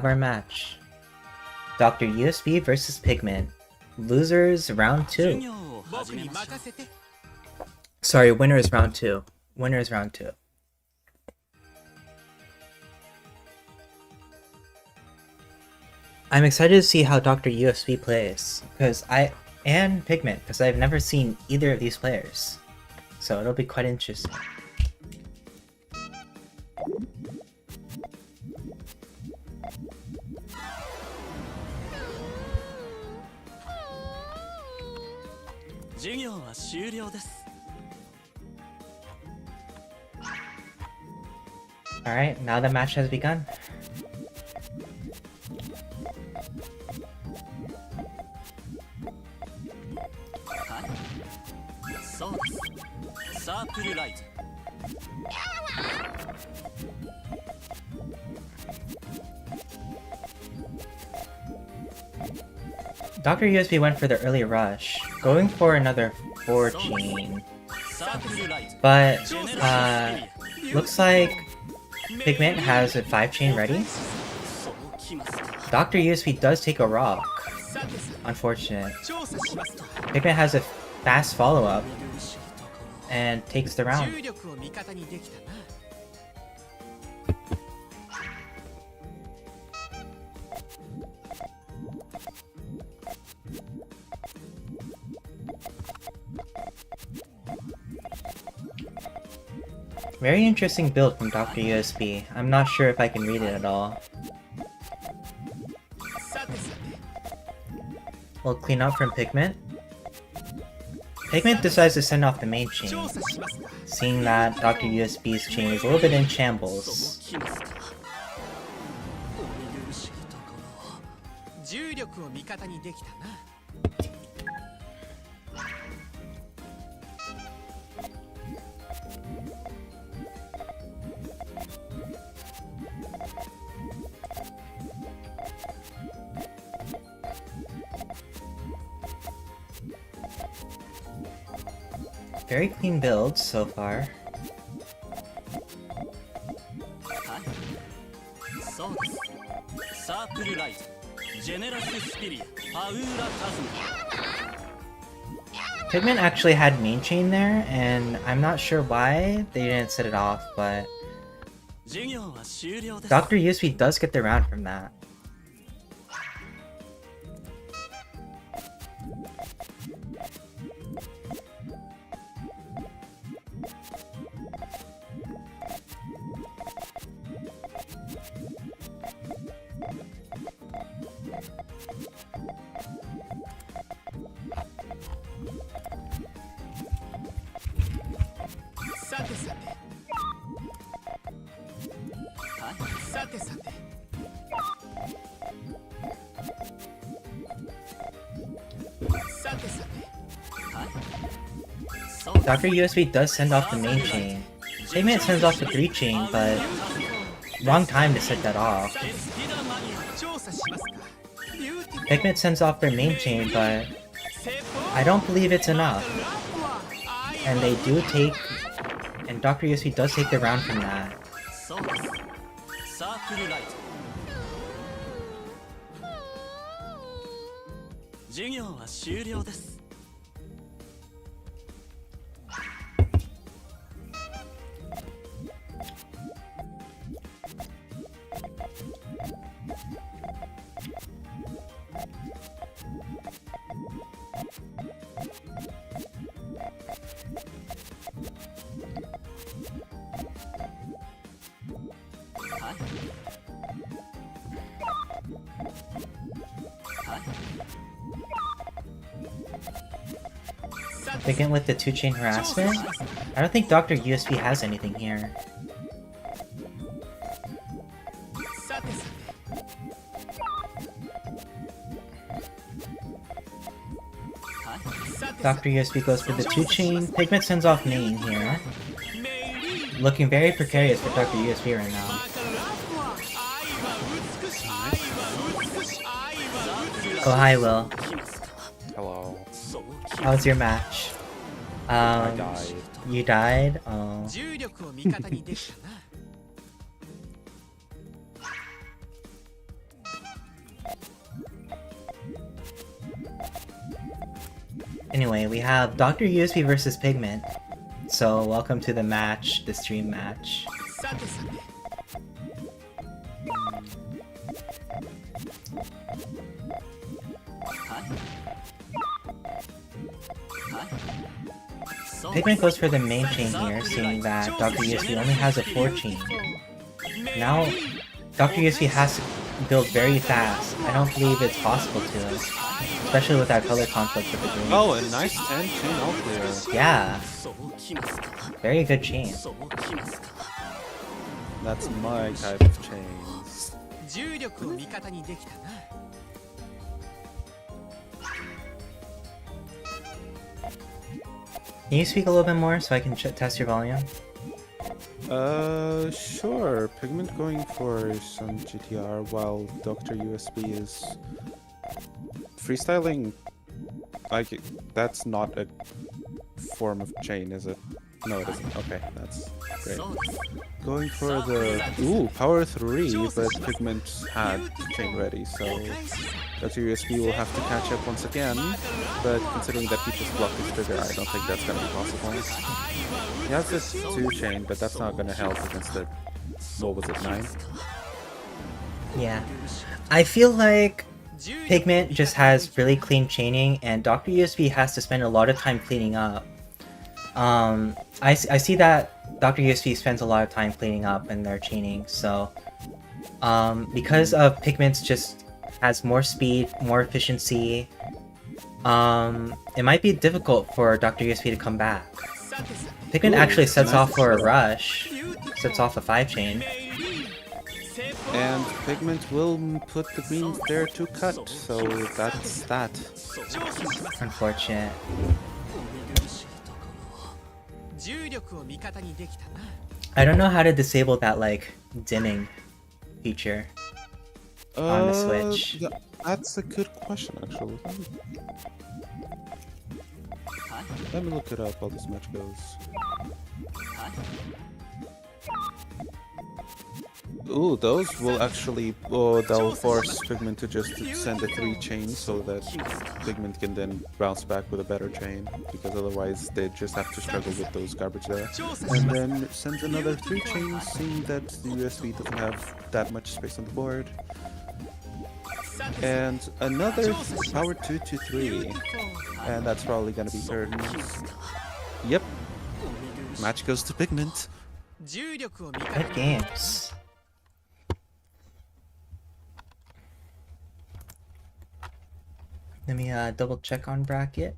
our match. Dr. USB versus Pygment. Losers round 2. Sorry, winners round 2. Winners round 2. I'm excited to see how Dr. USB plays, and Pygment, because I've never seen either of these players. So it'll be quite interesting. Alright, now the match has begun. Dr. USB went for the early rush, going for another 4 chain. But, looks like Pygment has a 5 chain ready. Dr. USB does take a rock. Unfortunate. Pygment has a fast follow-up and takes the round. Very interesting build from Dr. USB. I'm not sure if I can read it at all. We'll clean up from Pygment. Pygment decides to send off the main chain, seeing that Dr. USB's chain is a little bit in shambles. Very clean builds so far. Pygment actually had main chain there, and I'm not sure why they didn't set it off, but Dr. USB does get the round from that. Dr. USB does send off the main chain. Pygment sends off the 3 chain, but wrong time to set that off. Pygment sends off their main chain, but I don't believe it's enough. And they do take, and Dr. USB does take the round from that. Pygment with the 2-chain harassment? I don't think Dr. USB has anything here. Dr. USB goes for the 2-chain. Pygment sends off main here. Looking very precarious for Dr. USB right now. Oh, hi, Will. Hello. How was your match? I died. You died? Oh. Anyway, we have Dr. USB versus Pygment. So, welcome to the match, the stream match. Pygment goes for the main chain here, seeing that Dr. USB only has a 4 chain. Now, Dr. USB has to build very fast. I don't believe it's possible to, especially with that color conflict with the green. Oh, a nice 10 chain all clear. Yeah. Very good chain. That's my type of chains. Can you speak a little bit more so I can test your volume? Sure. Pygment going for some GTR while Dr. USB is freestyling. Like, that's not a form of chain, is it? No, it isn't. Okay, that's great. Going for the... Ooh, power 3, but Pygment had chain ready, so Dr. USB will have to catch up once again, but considering that he just blocked his trigger, I don't think that's going to be possible. He has this 2 chain, but that's not going to help against the... What was it, 9? Yeah. I feel like Pygment just has really clean chaining, and Dr. USB has to spend a lot of time cleaning up. I see that Dr. USB spends a lot of time cleaning up in their chaining, so because of Pygment's just has more speed, more efficiency, it might be difficult for Dr. USB to come back. Pygment actually sets off for a rush, sets off a 5 chain. And Pygment will put the green there to cut, so that's that. Unfortunate. I don't know how to disable that, like, dimming feature on the Switch. Yeah, that's a good question, actually. Let me look it up while this match goes. Ooh, those will actually... Oh, they'll force Pygment to just send a 3 chain so that Pygment can then bounce back with a better chain, because otherwise they just have to struggle with those garbage there. And then send another 3 chains, seeing that the USB doesn't have that much space on the board. And another power 2 to 3. And that's probably gonna be turns. Yep. Match goes to Pygment. Good games. Let me double check on bracket.